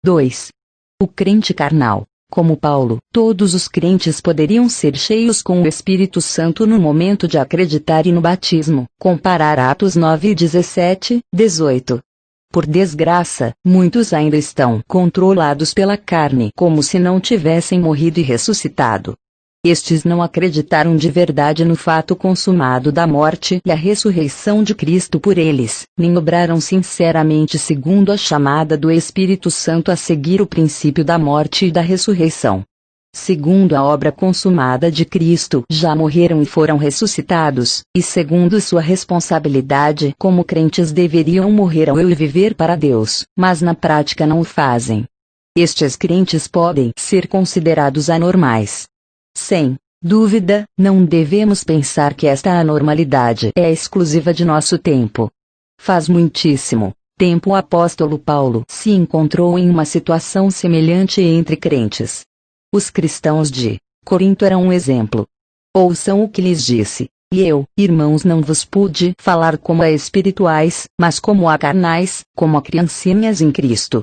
2. O crente carnal. Como Paulo, todos os crentes poderiam ser cheios com o Espírito Santo no momento de acreditar e no batismo. Comparar Atos 9:17, 18. Por desgraça, muitos ainda estão controlados pela carne como se não tivessem morrido e ressuscitado. Estes não acreditaram de verdade no fato consumado da morte e a ressurreição de Cristo por eles, nem obraram sinceramente segundo a chamada do Espírito Santo a seguir o princípio da morte e da ressurreição. Segundo a obra consumada de Cristo, já morreram e foram ressuscitados, e segundo sua responsabilidade como crentes deveriam morrer ao eu e viver para Deus, mas na prática não o fazem. Estes crentes podem ser considerados anormais. Sem dúvida, não devemos pensar que esta anormalidade é exclusiva de nosso tempo. Faz muitíssimo tempo o apóstolo Paulo se encontrou em uma situação semelhante entre crentes. Os cristãos de Corinto eram um exemplo. Ouçam o que lhes disse: e eu, irmãos, não vos pude falar como a espirituais, mas como a carnais, como a criancinhas em Cristo.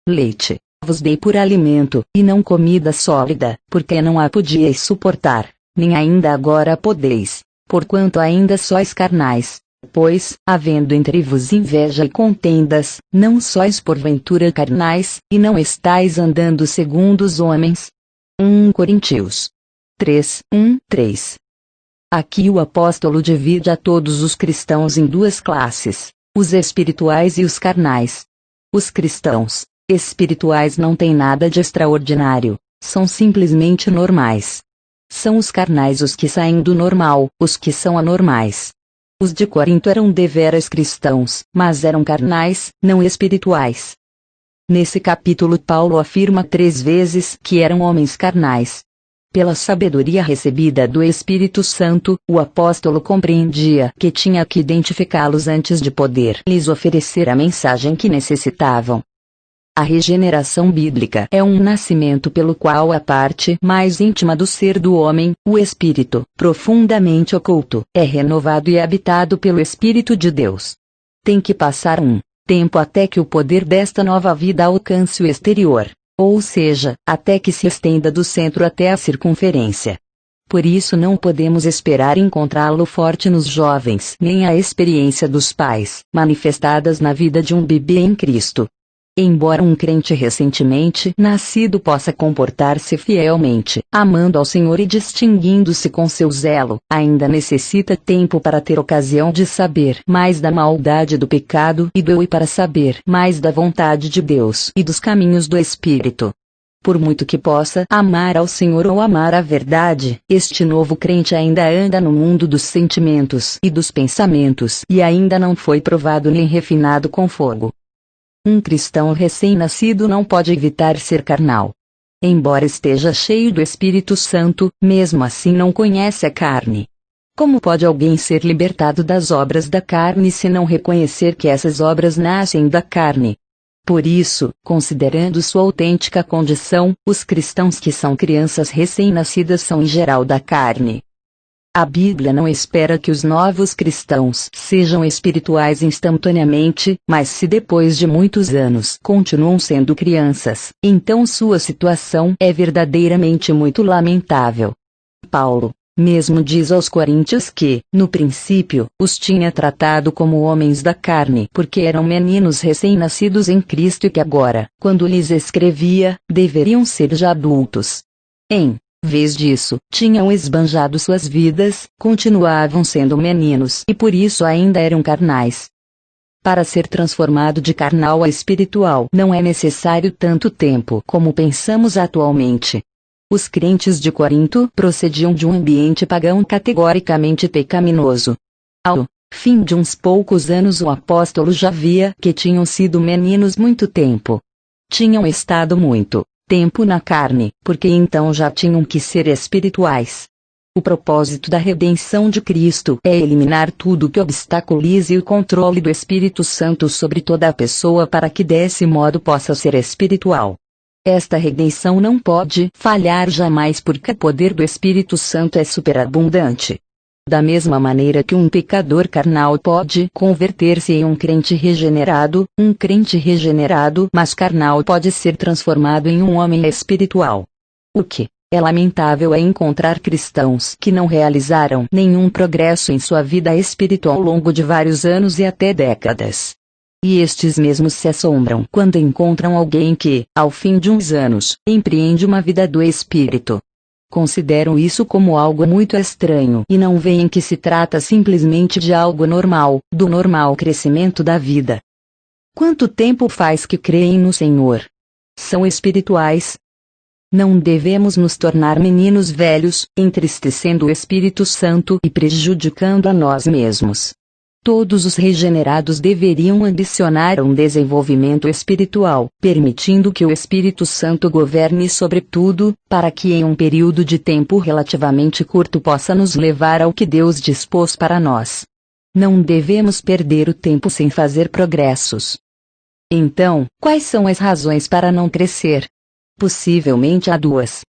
Leite vos dei por alimento, e não comida sólida, porque não a podíeis suportar, nem ainda agora podeis, porquanto ainda sois carnais. Pois, havendo entre vos inveja e contendas, não sois porventura carnais, e não estais andando segundo os homens. 1 Coríntios 3, 1, 3. Aqui o apóstolo divide a todos os cristãos em duas classes, os espirituais e os carnais. Os cristãos espirituais não têm nada de extraordinário, são simplesmente normais. São os carnais os que saem do normal, os que são anormais. Os de Corinto eram deveras cristãos, mas eram carnais, não espirituais. Nesse capítulo Paulo afirma 3 vezes que eram homens carnais. Pela sabedoria recebida do Espírito Santo, o apóstolo compreendia que tinha que identificá-los antes de poder lhes oferecer a mensagem que necessitavam. A regeneração bíblica é um nascimento pelo qual a parte mais íntima do ser do homem, o espírito, profundamente oculto, é renovado e habitado pelo Espírito de Deus. Tem que passar um tempo até que o poder desta nova vida alcance o exterior, ou seja, até que se estenda do centro até a circunferência. Por isso não podemos esperar encontrá-lo forte nos jovens, nem a experiência dos pais, manifestadas na vida de um bebê em Cristo. Embora um crente recentemente nascido possa comportar-se fielmente, amando ao Senhor e distinguindo-se com seu zelo, ainda necessita tempo para ter ocasião de saber mais da maldade do pecado e do eu e para saber mais da vontade de Deus e dos caminhos do Espírito. Por muito que possa amar ao Senhor ou amar a verdade, este novo crente ainda anda no mundo dos sentimentos e dos pensamentos e ainda não foi provado nem refinado com fogo. Um cristão recém-nascido não pode evitar ser carnal. Embora esteja cheio do Espírito Santo, mesmo assim não conhece a carne. Como pode alguém ser libertado das obras da carne se não reconhecer que essas obras nascem da carne? Por isso, considerando sua autêntica condição, os cristãos que são crianças recém-nascidas são em geral da carne. A Bíblia não espera que os novos cristãos sejam espirituais instantaneamente, mas se depois de muitos anos continuam sendo crianças, então sua situação é verdadeiramente muito lamentável. Paulo mesmo diz aos coríntios que, no princípio, os tinha tratado como homens da carne porque eram meninos recém-nascidos em Cristo e que agora, quando lhes escrevia, deveriam ser já adultos. Em vez disso, tinham esbanjado suas vidas, continuavam sendo meninos e por isso ainda eram carnais. Para ser transformado de carnal a espiritual não é necessário tanto tempo como pensamos atualmente. Os crentes de Corinto procediam de um ambiente pagão categoricamente pecaminoso. Ao fim de uns poucos anos o apóstolo já via que tinham sido meninos muito tempo. Tinham estado muito tempo na carne, porque então já tinham que ser espirituais. O propósito da redenção de Cristo é eliminar tudo que obstaculize o controle do Espírito Santo sobre toda a pessoa para que desse modo possa ser espiritual. Esta redenção não pode falhar jamais porque o poder do Espírito Santo é superabundante. Da mesma maneira que um pecador carnal pode converter-se em um crente regenerado mas carnal pode ser transformado em um homem espiritual. O que é lamentável é encontrar cristãos que não realizaram nenhum progresso em sua vida espiritual ao longo de vários anos e até décadas. E estes mesmos se assombram quando encontram alguém que, ao fim de uns anos, empreende uma vida do espírito. Consideram isso como algo muito estranho e não veem que se trata simplesmente de algo normal, do normal crescimento da vida. Quanto tempo faz que creem no Senhor? São espirituais? Não devemos nos tornar meninos velhos, entristecendo o Espírito Santo e prejudicando a nós mesmos. Todos os regenerados deveriam ambicionar um desenvolvimento espiritual, permitindo que o Espírito Santo governe sobre tudo, para que em um período de tempo relativamente curto possa nos levar ao que Deus dispôs para nós. Não devemos perder o tempo sem fazer progressos. Então, quais são as razões para não crescer? Possivelmente há duas.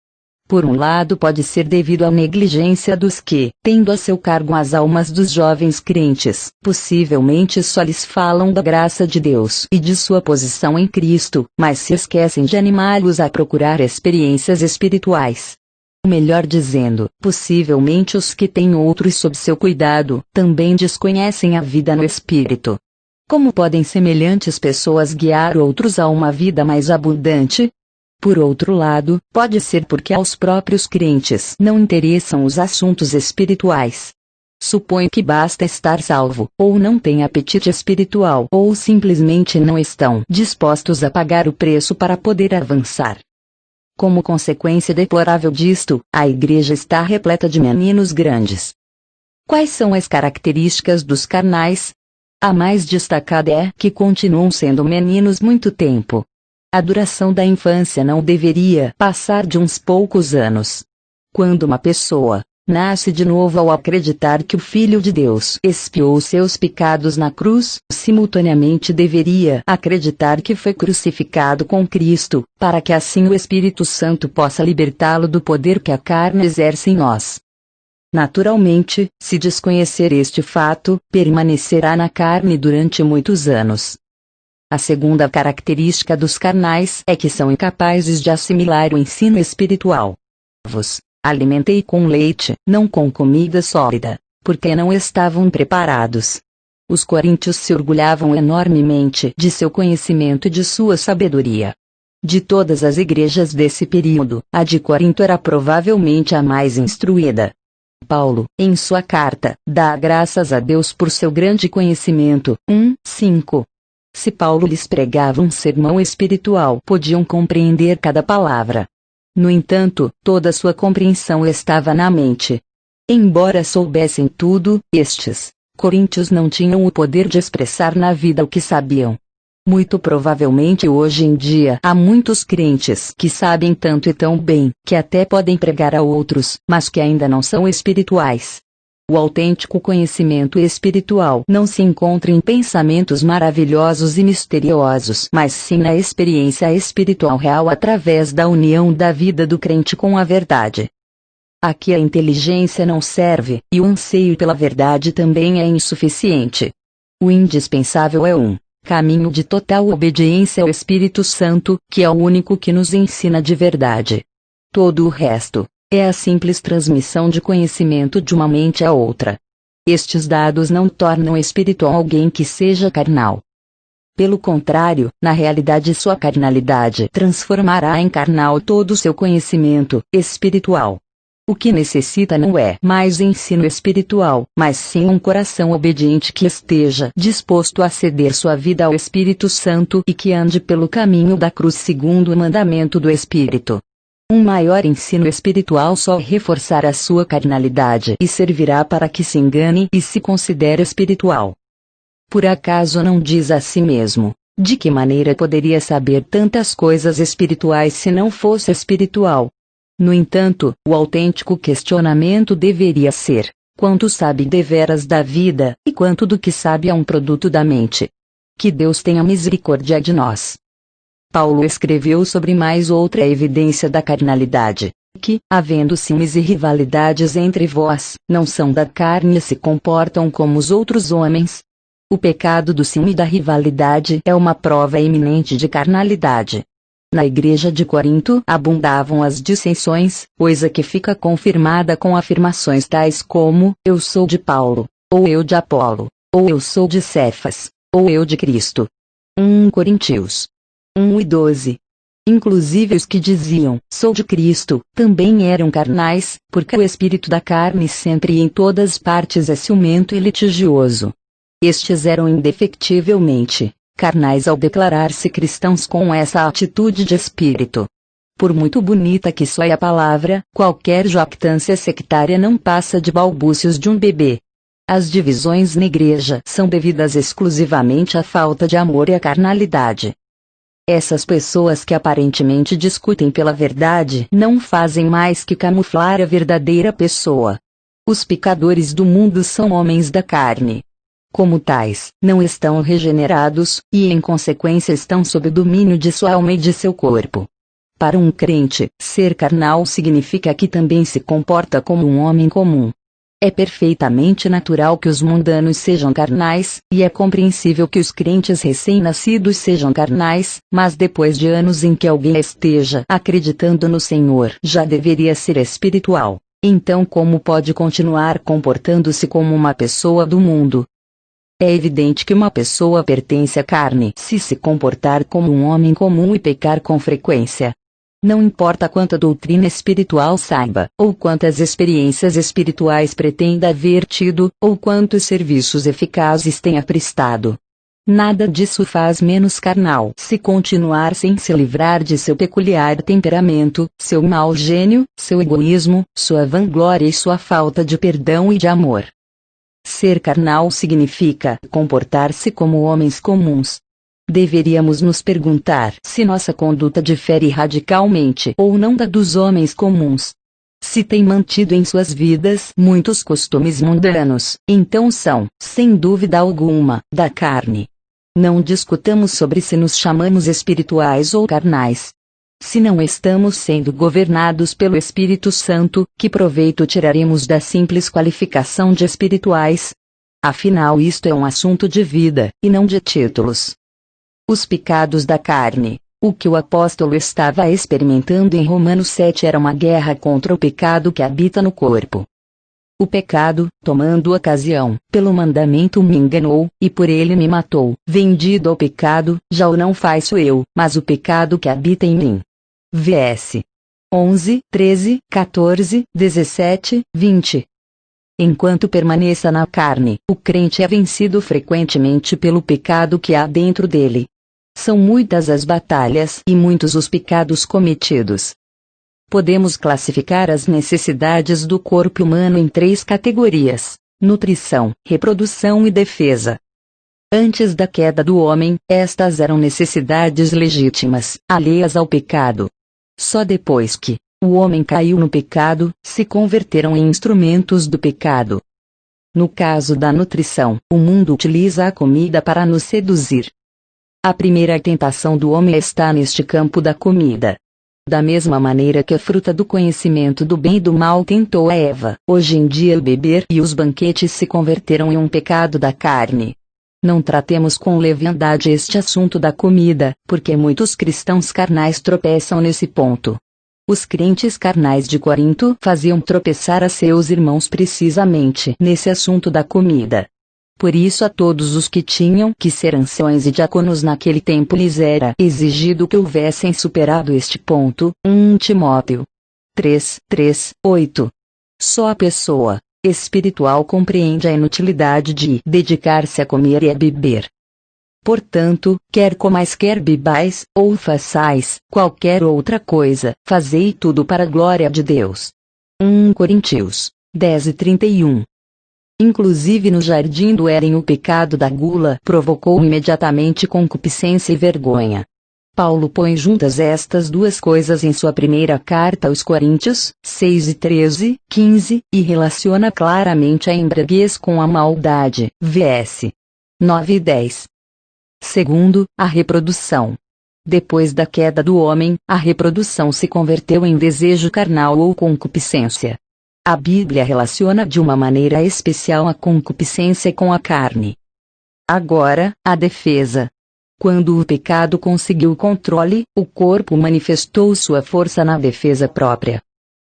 Por um lado, pode ser devido à negligência dos que, tendo a seu cargo as almas dos jovens crentes, possivelmente só lhes falam da graça de Deus e de sua posição em Cristo, mas se esquecem de animá-los a procurar experiências espirituais. Melhor dizendo, possivelmente os que têm outros sob seu cuidado, também desconhecem a vida no Espírito. Como podem semelhantes pessoas guiar outros a uma vida mais abundante? Por outro lado, pode ser porque aos próprios crentes não interessam os assuntos espirituais. Supõe que basta estar salvo, ou não têm apetite espiritual, ou simplesmente não estão dispostos a pagar o preço para poder avançar. Como consequência deplorável disto, a igreja está repleta de meninos grandes. Quais são as características dos carnais? A mais destacada é que continuam sendo meninos muito tempo. A duração da infância não deveria passar de uns poucos anos. Quando uma pessoa nasce de novo ao acreditar que o Filho de Deus expiou seus pecados na cruz, simultaneamente deveria acreditar que foi crucificado com Cristo, para que assim o Espírito Santo possa libertá-lo do poder que a carne exerce em nós. Naturalmente, se desconhecer este fato, permanecerá na carne durante muitos anos. A segunda característica dos carnais é que são incapazes de assimilar o ensino espiritual. Vos alimentei com leite, não com comida sólida, porque não estavam preparados. Os coríntios se orgulhavam enormemente de seu conhecimento e de sua sabedoria. De todas as igrejas desse período, a de Corinto era provavelmente a mais instruída. Paulo, em sua carta, dá graças a Deus por seu grande conhecimento. 1:5. Se Paulo lhes pregava um sermão espiritual, podiam compreender cada palavra. No entanto, toda sua compreensão estava na mente. Embora soubessem tudo, estes coríntios não tinham o poder de expressar na vida o que sabiam. Muito provavelmente hoje em dia há muitos crentes que sabem tanto e tão bem, que até podem pregar a outros, mas que ainda não são espirituais. O autêntico conhecimento espiritual não se encontra em pensamentos maravilhosos e misteriosos, mas sim na experiência espiritual real através da união da vida do crente com a verdade. Aqui a inteligência não serve, e o anseio pela verdade também é insuficiente. O indispensável é um caminho de total obediência ao Espírito Santo, que é o único que nos ensina de verdade. Todo o resto é a simples transmissão de conhecimento de uma mente a outra. Estes dados não tornam espiritual alguém que seja carnal. Pelo contrário, na realidade sua carnalidade transformará em carnal todo o seu conhecimento espiritual. O que necessita não é mais ensino espiritual, mas sim um coração obediente que esteja disposto a ceder sua vida ao Espírito Santo e que ande pelo caminho da cruz segundo o mandamento do Espírito. Um maior ensino espiritual só reforçará sua carnalidade e servirá para que se engane e se considere espiritual. Por acaso não diz a si mesmo: de que maneira poderia saber tantas coisas espirituais se não fosse espiritual? No entanto, o autêntico questionamento deveria ser: quanto sabe deveras da vida, e quanto do que sabe é um produto da mente? Que Deus tenha misericórdia de nós. Paulo escreveu sobre mais outra evidência da carnalidade. que, havendo ciúmes e rivalidades entre vós, não são da carne e se comportam como os outros homens. O pecado do ciúme e da rivalidade é uma prova eminente de carnalidade. Na igreja de Corinto abundavam as dissensões, coisa que fica confirmada com afirmações tais como, eu sou de Paulo, ou eu de Apolo, ou eu sou de Cefas, ou eu de Cristo. 1 Coríntios 1:12. Inclusive os que diziam, sou de Cristo, também eram carnais, porque o espírito da carne sempre e em todas partes é ciumento e litigioso. Estes eram indefectivelmente carnais ao declarar-se cristãos com essa atitude de espírito. Por muito bonita que soe a palavra, qualquer jactância sectária não passa de balbúcios de um bebê. As divisões na igreja são devidas exclusivamente à falta de amor e à carnalidade. Essas pessoas que aparentemente discutem pela verdade não fazem mais que camuflar a verdadeira pessoa. Os pecadores do mundo são homens da carne. Como tais, não estão regenerados, e em consequência estão sob o domínio de sua alma e de seu corpo. Para um crente, ser carnal significa que também se comporta como um homem comum. É perfeitamente natural que os mundanos sejam carnais, e é compreensível que os crentes recém-nascidos sejam carnais, mas depois de anos em que alguém esteja acreditando no Senhor, já deveria ser espiritual. Então como pode continuar comportando-se como uma pessoa do mundo? É evidente que uma pessoa pertence à carne se comportar como um homem comum e pecar com frequência. Não importa quanta doutrina espiritual saiba, ou quantas experiências espirituais pretenda haver tido, ou quantos serviços eficazes tenha prestado. Nada disso faz menos carnal se continuar sem se livrar de seu peculiar temperamento, seu mau gênio, seu egoísmo, sua vanglória e sua falta de perdão e de amor. Ser carnal significa comportar-se como homens comuns. Deveríamos nos perguntar se nossa conduta difere radicalmente ou não da dos homens comuns. Se tem mantido em suas vidas muitos costumes mundanos, então são, sem dúvida alguma, da carne. Não discutamos sobre se nos chamamos espirituais ou carnais. Se não estamos sendo governados pelo Espírito Santo, que proveito tiraremos da simples qualificação de espirituais? Afinal, isto é um assunto de vida, e não de títulos. Os pecados da carne. O que o apóstolo estava experimentando em Romanos 7 era uma guerra contra o pecado que habita no corpo. O pecado, tomando ocasião, pelo mandamento me enganou, e por ele me matou. Vendido ao pecado, já o não faço eu, mas o pecado que habita em mim. Vs. 11, 13, 14, 17, 20. Enquanto permaneça na carne, o crente é vencido frequentemente pelo pecado que há dentro dele. São muitas as batalhas e muitos os pecados cometidos. Podemos classificar as necessidades do corpo humano em 3 categorias: nutrição, reprodução e defesa. Antes da queda do homem, estas eram necessidades legítimas, alheias ao pecado. Só depois que o homem caiu no pecado, se converteram em instrumentos do pecado. No caso da nutrição, o mundo utiliza a comida para nos seduzir. A primeira tentação do homem está neste campo da comida. Da mesma maneira que a fruta do conhecimento do bem e do mal tentou a Eva, hoje em dia o beber e os banquetes se converteram em um pecado da carne. Não tratemos com leviandade este assunto da comida, porque muitos cristãos carnais tropeçam nesse ponto. Os crentes carnais de Corinto faziam tropeçar a seus irmãos precisamente nesse assunto da comida. Por isso a todos os que tinham que ser anciões e diáconos naquele tempo lhes era exigido que houvessem superado este ponto. 1 Timóteo 3, 8. Só a pessoa espiritual compreende a inutilidade de dedicar-se a comer e a beber. Portanto, quer comais quer bebais, ou façais qualquer outra coisa, fazei tudo para a glória de Deus. 1 Coríntios 10:31. Inclusive no jardim do Éden o pecado da gula provocou imediatamente concupiscência e vergonha. Paulo põe juntas estas duas coisas em sua primeira carta aos Coríntios, 6:13, 15, e relaciona claramente a embriaguez com a maldade, vs. 9:10. Segundo, a reprodução. Depois da queda do homem, a reprodução se converteu em desejo carnal ou concupiscência. A Bíblia relaciona de uma maneira especial a concupiscência com a carne. Agora, a defesa. Quando o pecado conseguiu o controle, o corpo manifestou sua força na defesa própria.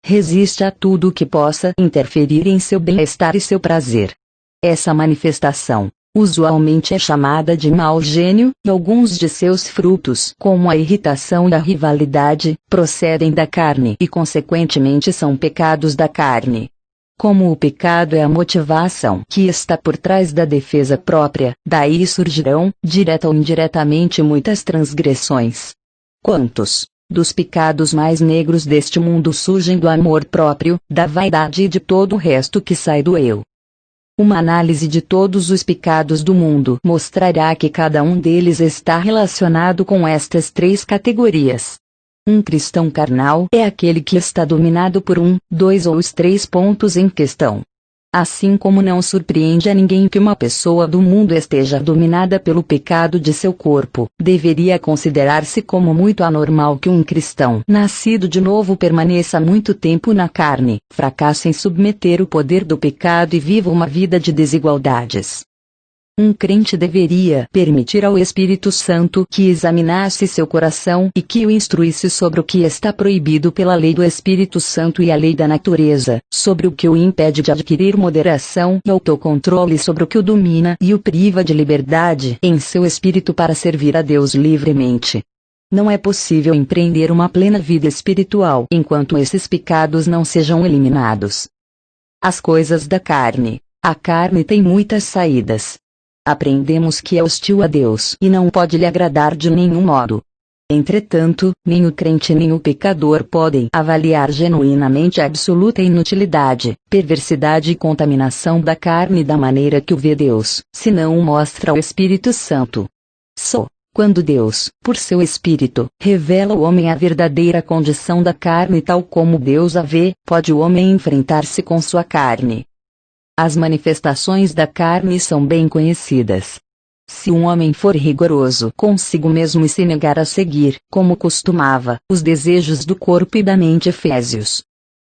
Resiste a tudo que possa interferir em seu bem-estar e seu prazer. Essa manifestação, usualmente é chamada de mau gênio, e alguns de seus frutos, como a irritação e a rivalidade, procedem da carne e consequentemente são pecados da carne. Como o pecado é a motivação que está por trás da defesa própria, daí surgirão, direta ou indiretamente, muitas transgressões. Quantos dos pecados mais negros deste mundo surgem do amor próprio, da vaidade e de todo o resto que sai do eu? Uma análise de todos os pecados do mundo mostrará que cada um deles está relacionado com estas três categorias. Um cristão carnal é aquele que está dominado por um, dois ou os três pontos em questão. Assim como não surpreende a ninguém que uma pessoa do mundo esteja dominada pelo pecado de seu corpo, deveria considerar-se como muito anormal que um cristão nascido de novo permaneça muito tempo na carne, fracasse em submeter o poder do pecado e viva uma vida de desigualdades. Um crente deveria permitir ao Espírito Santo que examinasse seu coração e que o instruísse sobre o que está proibido pela lei do Espírito Santo e a lei da natureza, sobre o que o impede de adquirir moderação e autocontrole, sobre o que o domina e o priva de liberdade em seu espírito para servir a Deus livremente. Não é possível empreender uma plena vida espiritual enquanto esses pecados não sejam eliminados. As coisas da carne. A carne tem muitas saídas. Aprendemos que é hostil a Deus e não pode lhe agradar de nenhum modo. Entretanto, nem o crente nem o pecador podem avaliar genuinamente a absoluta inutilidade, perversidade e contaminação da carne da maneira que o vê Deus, se não o mostra o Espírito Santo. Só quando Deus, por seu Espírito, revela ao homem a verdadeira condição da carne tal como Deus a vê, pode o homem enfrentar-se com sua carne. As manifestações da carne são bem conhecidas. Se um homem for rigoroso consigo mesmo e se negar a seguir, como costumava, os desejos do corpo e da mente, Efésios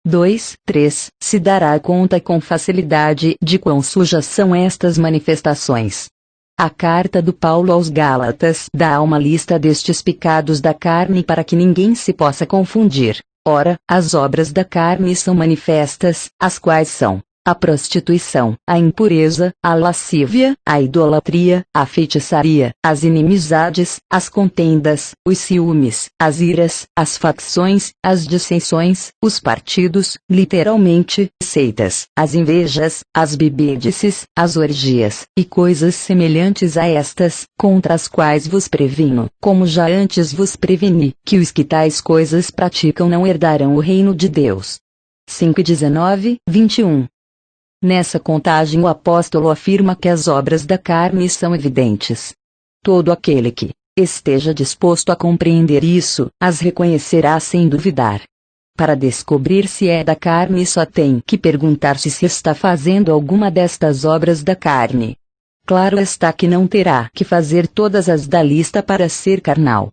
2:3, se dará conta com facilidade de quão sujas são estas manifestações. A carta do Paulo aos Gálatas dá uma lista destes pecados da carne para que ninguém se possa confundir. Ora, as obras da carne são manifestas, as quais são a prostituição, a impureza, a lascívia, a idolatria, a feitiçaria, as inimizades, as contendas, os ciúmes, as iras, as facções, as dissensões, os partidos, literalmente, seitas, as invejas, as bebedices, as orgias, e coisas semelhantes a estas, contra as quais vos previno, como já antes vos preveni, que os que tais coisas praticam não herdarão o reino de Deus. 5:19-21. Nessa contagem o apóstolo afirma que as obras da carne são evidentes. Todo aquele que esteja disposto a compreender isso, as reconhecerá sem duvidar. Para descobrir se é da carne só tem que perguntar-se se está fazendo alguma destas obras da carne. Claro está que não terá que fazer todas as da lista para ser carnal.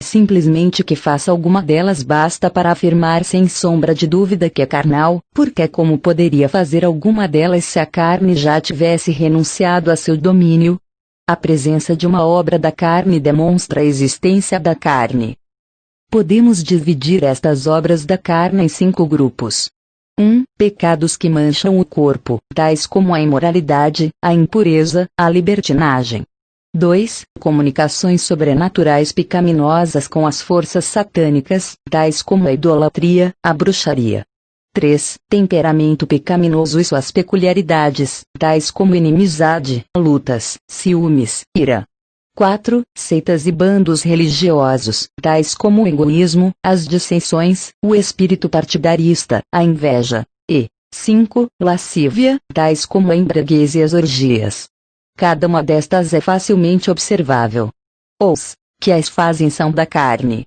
Simplesmente que faça alguma delas basta para afirmar sem sombra de dúvida que é carnal, porque como poderia fazer alguma delas se a carne já tivesse renunciado a seu domínio? A presença de uma obra da carne demonstra a existência da carne. Podemos dividir estas obras da carne em 5 grupos. 1. Pecados que mancham o corpo, tais como a imoralidade, a impureza, a libertinagem. 2. Comunicações sobrenaturais pecaminosas com as forças satânicas, tais como a idolatria, a bruxaria. 3. Temperamento pecaminoso e suas peculiaridades, tais como inimizade, lutas, ciúmes, ira. 4. Seitas e bandos religiosos, tais como o egoísmo, as dissensões, o espírito partidarista, a inveja. E 5. Lascívia, tais como a embriaguez e as orgias. Cada uma destas é facilmente observável. Os que as fazem são da carne.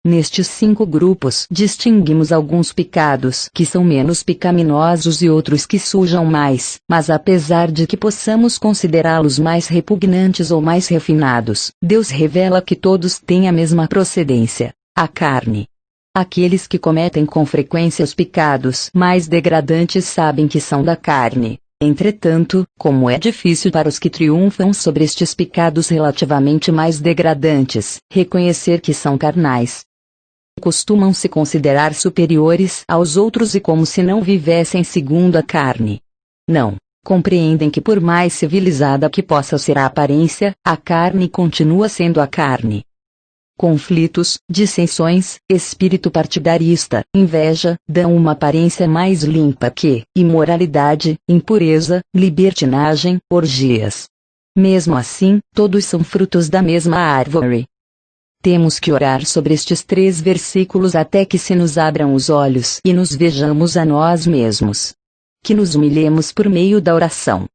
Nestes 5 grupos distinguimos alguns pecados que são menos pecaminosos e outros que sujam mais, mas apesar de que possamos considerá-los mais repugnantes ou mais refinados, Deus revela que todos têm a mesma procedência: a carne. Aqueles que cometem com frequência os pecados mais degradantes sabem que são da carne. Entretanto, como é difícil para os que triunfam sobre estes pecados relativamente mais degradantes, reconhecer que são carnais. Costumam se considerar superiores aos outros e como se não vivessem segundo a carne. Não compreendem que, por mais civilizada que possa ser a aparência, a carne continua sendo a carne. Conflitos, dissensões, espírito partidarista, inveja, dão uma aparência mais limpa que imoralidade, impureza, libertinagem, orgias. Mesmo assim, todos são frutos da mesma árvore. Temos que orar sobre estes 3 versículos até que se nos abram os olhos e nos vejamos a nós mesmos. Que nos humilhemos por meio da oração.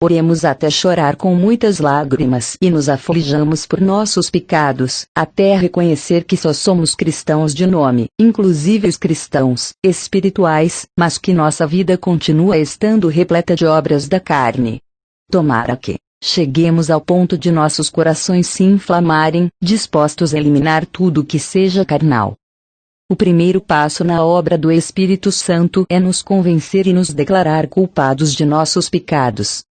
Oremos até chorar com muitas lágrimas e nos aflijamos por nossos pecados, até reconhecer que só somos cristãos de nome, inclusive os cristãos espirituais, mas que nossa vida continua estando repleta de obras da carne. Tomara que cheguemos ao ponto de nossos corações se inflamarem, dispostos a eliminar tudo que seja carnal. O primeiro passo na obra do Espírito Santo é nos convencer e nos declarar culpados de nossos pecados.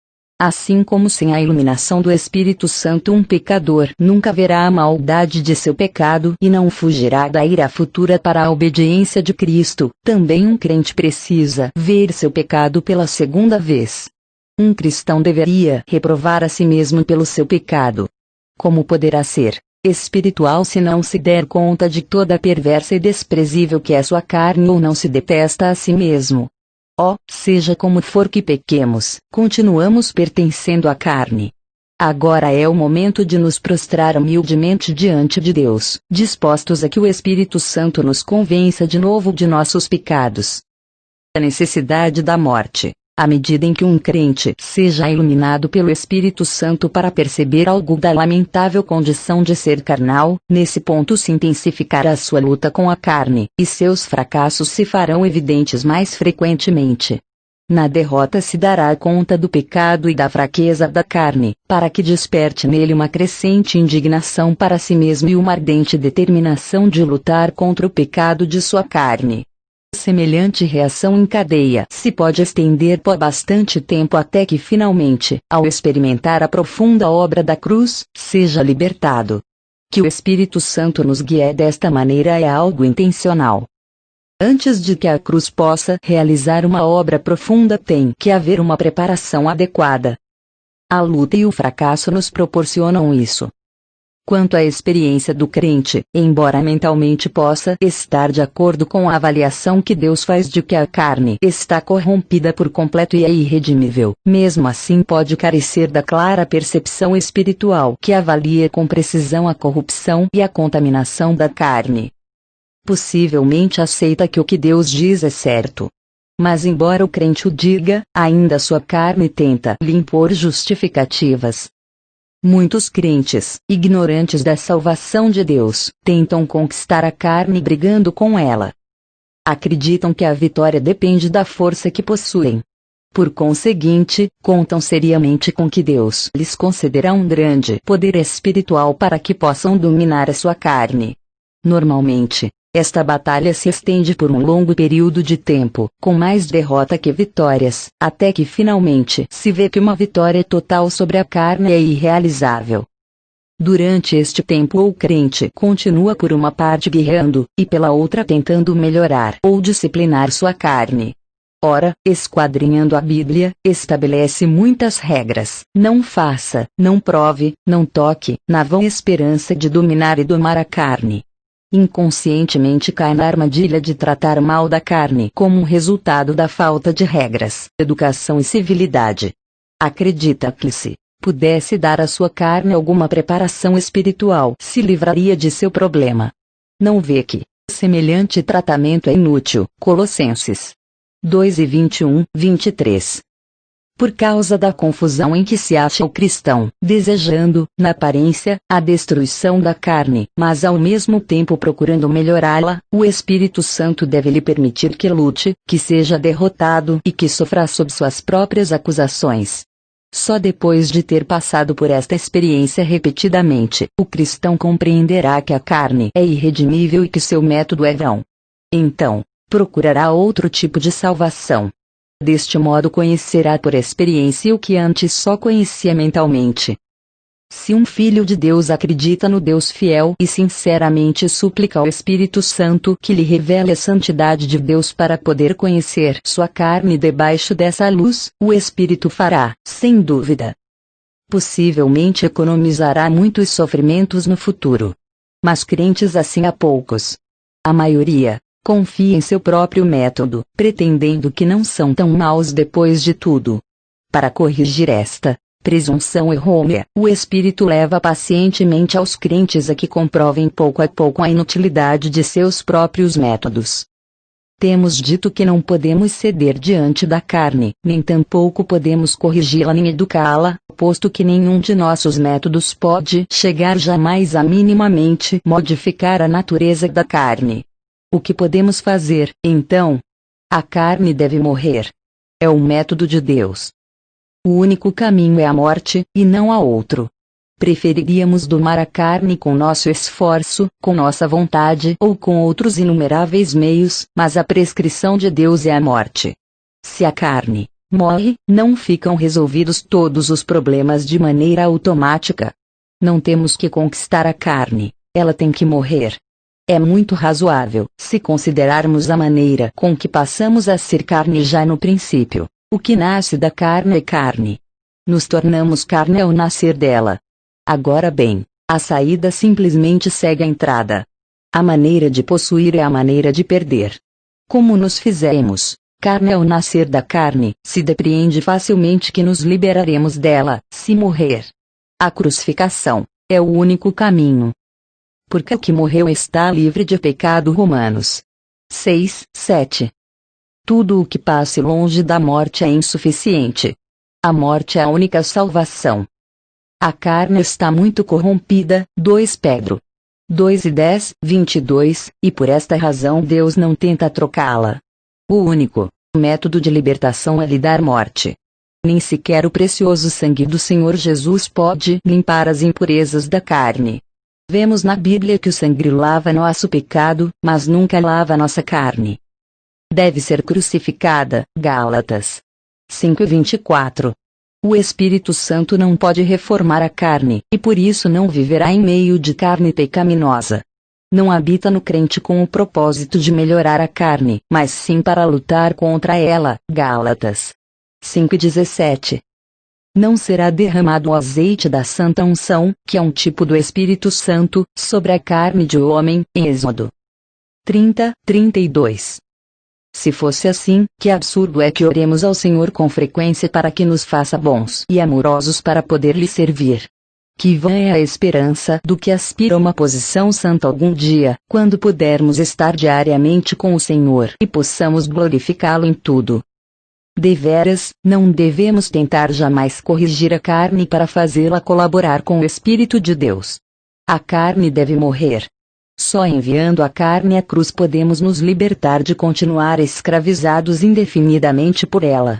Assim como sem a iluminação do Espírito Santo um pecador nunca verá a maldade de seu pecado e não fugirá da ira futura para a obediência de Cristo, também um crente precisa ver seu pecado pela segunda vez. Um cristão deveria reprovar a si mesmo pelo seu pecado. Como poderá ser espiritual se não se der conta de toda a perversa e desprezível que é sua carne ou não se detesta a si mesmo? Seja como for que pequemos, continuamos pertencendo à carne. Agora é o momento de nos prostrar humildemente diante de Deus, dispostos a que o Espírito Santo nos convença de novo de nossos pecados. A necessidade da morte. À medida em que um crente seja iluminado pelo Espírito Santo para perceber algo da lamentável condição de ser carnal, nesse ponto se intensificará a sua luta com a carne, e seus fracassos se farão evidentes mais frequentemente. Na derrota se dará conta do pecado e da fraqueza da carne, para que desperte nele uma crescente indignação para si mesmo e uma ardente determinação de lutar contra o pecado de sua carne. Semelhante reação em cadeia se pode estender por bastante tempo até que finalmente, ao experimentar a profunda obra da cruz, seja libertado. Que o Espírito Santo nos guie desta maneira é algo intencional. Antes de que a cruz possa realizar uma obra profunda tem que haver uma preparação adequada. A luta e o fracasso nos proporcionam isso. Quanto à experiência do crente, embora mentalmente possa estar de acordo com a avaliação que Deus faz de que a carne está corrompida por completo e é irredimível, mesmo assim pode carecer da clara percepção espiritual que avalia com precisão a corrupção e a contaminação da carne. Possivelmente aceita que o que Deus diz é certo. Mas embora o crente o diga, ainda sua carne tenta lhe impor justificativas. Muitos crentes, ignorantes da salvação de Deus, tentam conquistar a carne brigando com ela. Acreditam que a vitória depende da força que possuem. Por conseguinte, contam seriamente com que Deus lhes concederá um grande poder espiritual para que possam dominar a sua carne. Normalmente, esta batalha se estende por um longo período de tempo, com mais derrota que vitórias, até que finalmente se vê que uma vitória total sobre a carne é irrealizável. Durante este tempo o crente continua por uma parte guerreando, e pela outra tentando melhorar ou disciplinar sua carne. Ora, esquadrinhando a Bíblia, estabelece muitas regras: não faça, não prove, não toque, na vã esperança de dominar e domar a carne. Inconscientemente cai na armadilha de tratar mal da carne como um resultado da falta de regras, educação e civilidade. Acredita que se pudesse dar à sua carne alguma preparação espiritual, se livraria de seu problema. Não vê que semelhante tratamento é inútil. Colossenses 2:21-23. por causa da confusão em que se acha o cristão, desejando, na aparência, a destruição da carne, mas ao mesmo tempo procurando melhorá-la, o Espírito Santo deve lhe permitir que lute, que seja derrotado e que sofra sob suas próprias acusações. Só depois de ter passado por esta experiência repetidamente, o cristão compreenderá que a carne é irredimível e que seu método é vão. Então, procurará outro tipo de salvação. Deste modo conhecerá por experiência o que antes só conhecia mentalmente. Se um filho de Deus acredita no Deus fiel e sinceramente suplica ao Espírito Santo que lhe revele a santidade de Deus para poder conhecer sua carne debaixo dessa luz, o Espírito fará, sem dúvida. Possivelmente economizará muitos sofrimentos no futuro. Mas crentes assim há poucos. A maioria confia em seu próprio método, pretendendo que não são tão maus depois de tudo. Para corrigir esta presunção errônea, o Espírito leva pacientemente aos crentes a que comprovem pouco a pouco a inutilidade de seus próprios métodos. Temos dito que não podemos ceder diante da carne, nem tampouco podemos corrigi-la nem educá-la, posto que nenhum de nossos métodos pode chegar jamais a minimamente modificar a natureza da carne. O que podemos fazer, então? A carne deve morrer. É o método de Deus. O único caminho é a morte, e não há outro. Preferiríamos domar a carne com nosso esforço, com nossa vontade ou com outros inumeráveis meios, mas a prescrição de Deus é a morte. Se a carne morre, não ficam resolvidos todos os problemas de maneira automática. Não temos que conquistar a carne, ela tem que morrer. É muito razoável, se considerarmos a maneira com que passamos a ser carne já no princípio. O que nasce da carne é carne. Nos tornamos carne ao nascer dela. Agora bem, a saída simplesmente segue a entrada. A maneira de possuir é a maneira de perder. Como nos fizemos carne ao nascer da carne, se depreende facilmente que nos liberaremos dela, se morrer. A crucificação é o único caminho. Porque o que morreu está livre de pecado. Romanos 6, 7. Tudo o que passe longe da morte é insuficiente. A morte é a única salvação. A carne está muito corrompida, 2 Pedro 2:10, 22, e por esta razão Deus não tenta trocá-la. O único método de libertação é lhe dar morte. Nem sequer o precioso sangue do Senhor Jesus pode limpar as impurezas da carne. Vemos na Bíblia que o sangue lava nosso pecado, mas nunca lava nossa carne. Deve ser crucificada, Gálatas 5:24. O Espírito Santo não pode reformar a carne, e por isso não viverá em meio de carne pecaminosa. Não habita no crente com o propósito de melhorar a carne, mas sim para lutar contra ela, Gálatas 5:17. Não será derramado o azeite da santa unção, que é um tipo do Espírito Santo, sobre a carne de homem, em Êxodo 30:32. Se fosse assim, que absurdo é que oremos ao Senhor com frequência para que nos faça bons e amorosos para poder lhe servir. Que vã é a esperança do que aspira a uma posição santa algum dia, quando pudermos estar diariamente com o Senhor e possamos glorificá-lo em tudo. Deveras, não devemos tentar jamais corrigir a carne para fazê-la colaborar com o Espírito de Deus. A carne deve morrer. Só enviando a carne à cruz podemos nos libertar de continuar escravizados indefinidamente por ela.